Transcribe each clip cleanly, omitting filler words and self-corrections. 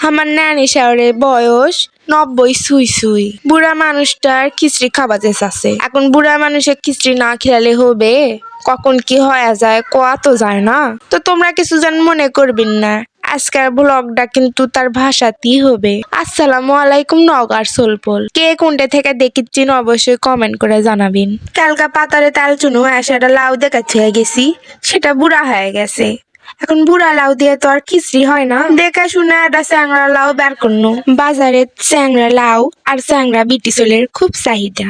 আমার নানি শাওরের বয়স 90 সুই সুই। বুড়া মানুষটার খিচড়ি খাবার আছে। এখন বুড়া মানুষের খিচড়ি না খেলে হবে? কখন কি হয়ে যায় কোয়া তো যায় না। তো তোমরা কিছু যেন মনে করবেন না, আজকের ব্লগটা কিন্তু তার ভাষাতেই হবে। আসসালামু আলাইকুম নগার সোলপল। কে কোনটা থেকে দেখিচ্ছেন অবশ্যই কমেন্ট করে জানাবেন। কালকা পাতারে তাল চুনো সেটা লাউ দেখাচ্ছে হয়ে গেছি, সেটা বুড়া হয়ে গেছে। এখন বুড়া লাউ দিয়ে তো আর খিচড়ি হয় না। দেখে শুনে একটা চ্যাংড়া লাউ বের করলো। বাজারে চ্যাংড়া লাউ আর চ্যাংড়া বিটি চলের খুব চাহিদা,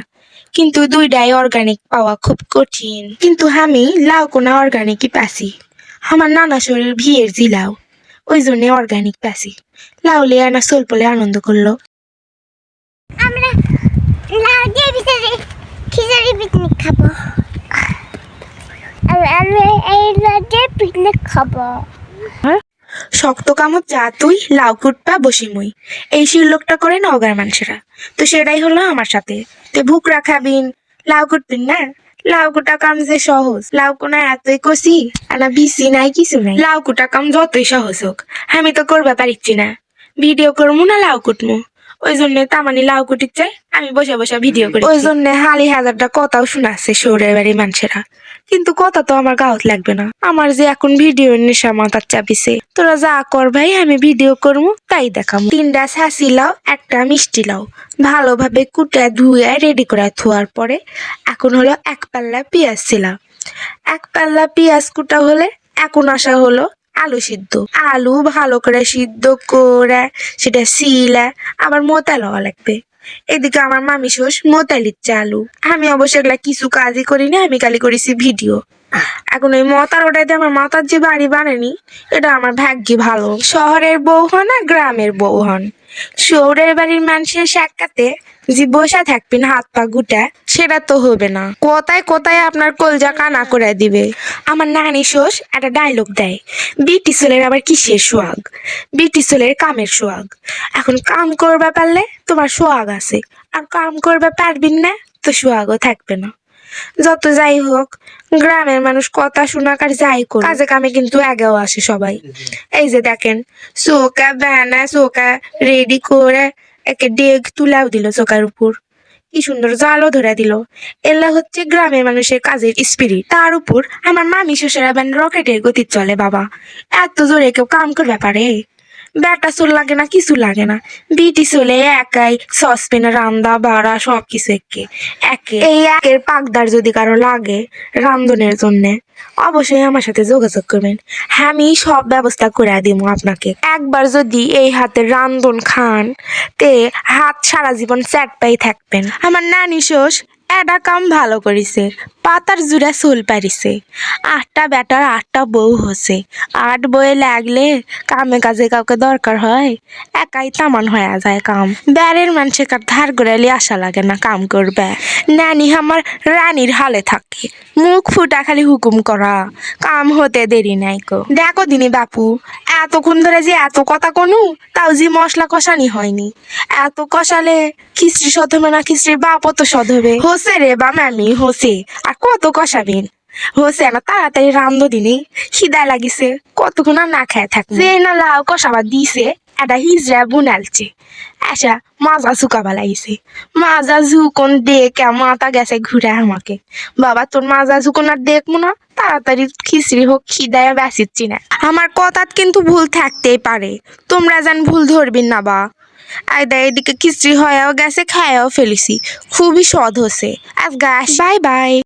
কিন্তু দুইটাই অর্গানিক পাওয়া খুব কঠিন। কিন্তু আমি লাউ কোনা অর্গানিকই পাছি। আমার নানা শরীর ভিয়ের জি লাউ, ওই জন্য অর্গানিক পাছি। লাউ লিয়ে আনা সোলপলে আনন্দ করলো। আমরা লাউ দিয়ে ভিতরে খিচুড়ি পিকনিক খাবো। আমি এই লাউ দিয়ে পিকনিক খাবো। শক্ত কামত যা তুই লাউ কুটপা বসি মুই, এই শিরলোকটা করে নওগাঁর মানুষেরা। তো সেটাই হলো আমার সাথে। তো ভুকরা খাবিন, লাউ কুটবেন না? লাউ কুটা কাম যে সহজ, লাউ কোনা এতই কষি আর বিসি নাই কিছু নাই। লাউ কুটা কাম যতই সহজ হোক, আমি তো করবা পারিচ্ছি না। ভিডিও করবো না লাউ কুটমু, ওই জন্য তামানি লাউ কুটির চাই আমি বসে বসে ভিডিও করি। ওই জন্য হালি হাজারটা কথাও শোনাচ্ছে শহরের বাড়ির মানুষেরা, কিন্তু কথা তো আমার গাওত লাগবে না। আমার যে এখন ভিডিও নেশা মাথার চাপিছে। তোরা যা কর ভাই, আমি ভিডিও করবো তাই দেখাবো। 3টা ছাঁচি লাউ, 1টা মিষ্টি লাউ ভালোভাবে কুটে ধুয়ে রেডি করে থোয়ার পরে এখন হলো 1 পাল্লা পেঁয়াজ ছিলাম। 1 পাল্লা পেঁয়াজ কুটা হলে এখন আসা হলো আলু সিদ্ধ। আলু ভালো করে সিদ্ধ করে সেটা সিলে আবার মোতা লওয়া লাগবে। এদিকে আমার মামি শ্বশ মোতাই লিচ্ছে আলু। আমি অবশ্য এগুলা কিছু কাজই করি না, আমি খালি করেছি ভিডিও। এখন ওই মতার ওটাতে আমার মাতার যে বাড়ি বানানি, এটা আমার ভাগ্যে ভালো। শহরের বউ হন আর গ্রামের বউ হন, শহরের বাড়ির মানুষের সাক্ষাতে যে বসা থাকবেন হাত পা গুটা, সেটা তো হবে না। কোথায় কোথায় আপনার কলজা কানা করে দিবে। আমার নানি শ্বশ একটা ডায়লগ দেয়, বিটি ছেলের আবার কিসের সোয়াগ, বিটি ছেলের কামের সোয়াগ। এখন কাম করবা পারলে তোমার সোয়াগ আছে, আর কাম করবা পারবেন না তো সোয়াগও থাকবে না। যত যাই হোক, গ্রামের মানুষ কথা শোনাক আর যাই করুক, কাজে কামে কিন্তু আগেও আসে সবাই। এই যে দেখেন, চৌকা বানা চৌকা রেডি করে একে ডেক তুলাও দিল চৌকার উপর, কি সুন্দর জালও ধরে দিল। এলা হচ্ছে গ্রামের মানুষের কাজের স্পিরিট। তার উপর আমার মামি শ্বশুরা ব্যান রকেটের গতি চলে বাবা, এত জোরে কেউ কাম করবে পারে? ব্যাটা চোল লাগে না, কিছু লাগে না। বিটি চলে একাই সসপেনে রান্দা বাড়া সবকিছু একে এই একের পাকদার যদি কারো লাগে রান্ধনের জন্য, অবশ্যই আমার সাথে যোগাযোগ করবেন, আমি সব ব্যবস্থা করে দিব আপনাকে। একবার যদি এই হাতের রান্ধন খান তে হাত সারা জীবন চ্যাট পাই থাকবেন। আমার নানি শ্বশ এটা কাম ভালো করিছে, পাতার জুড়া চুল পারিছে। 8টা বেটার 8টা বউ হচ্ছে, 8 বয়ে লাগলে কামে কাজে কাউকে দরকার হয়, একাই তামান হয়ে যায় কাম। ব্যারের মানুষের কার ধার গড়ালি আশা লাগে না কাম করবে। নানি আমার রানীর হালে থাকে, মুখ ফুটা খালি হুকুম করা, কাম হতে দেরি নাই কো। দেখো দিনি বাপু, এতক্ষণ ধরে যে এত কথা কনু, তাও যে মশলা কষানি হয়নি। এত কষালে খিচড়ি সদ হবে না, খিচড়ির বাপও তো সদ হবে। হোসে রে বা মামি হোসে, আর কত কষাবেন? হোসে না, তাড়াতাড়ি রান্ধো দিনি, খিদা লাগিছে, কতক্ষণ আর না খায় থাকবে। যে না লাউ কষাবার দিছে, এটা হিজড়া বুনালছে, আচ্ছা মাজা ঝুকাবা লাগিছে। মাজা ঝুকন দেখে মাথা গেছে ঘুরে আমাকে, বাবা তোর মাজা ঝুকন আর দেখবো না, তাড়াতাড়ি খিচড়ি হোক, খিদায় বাঁচিচ্ছি না। আমার কথাত কিন্তু ভুল থাকতেই পারে, তোমরা যেন ভুল ধরবেন না বা। আয়দা এদিকে খিচড়ি হয়েও গেছে, খায়াও ফেলেছি, খুবই স্বাদ হচ্ছে। আজ গাছ বাই বাই।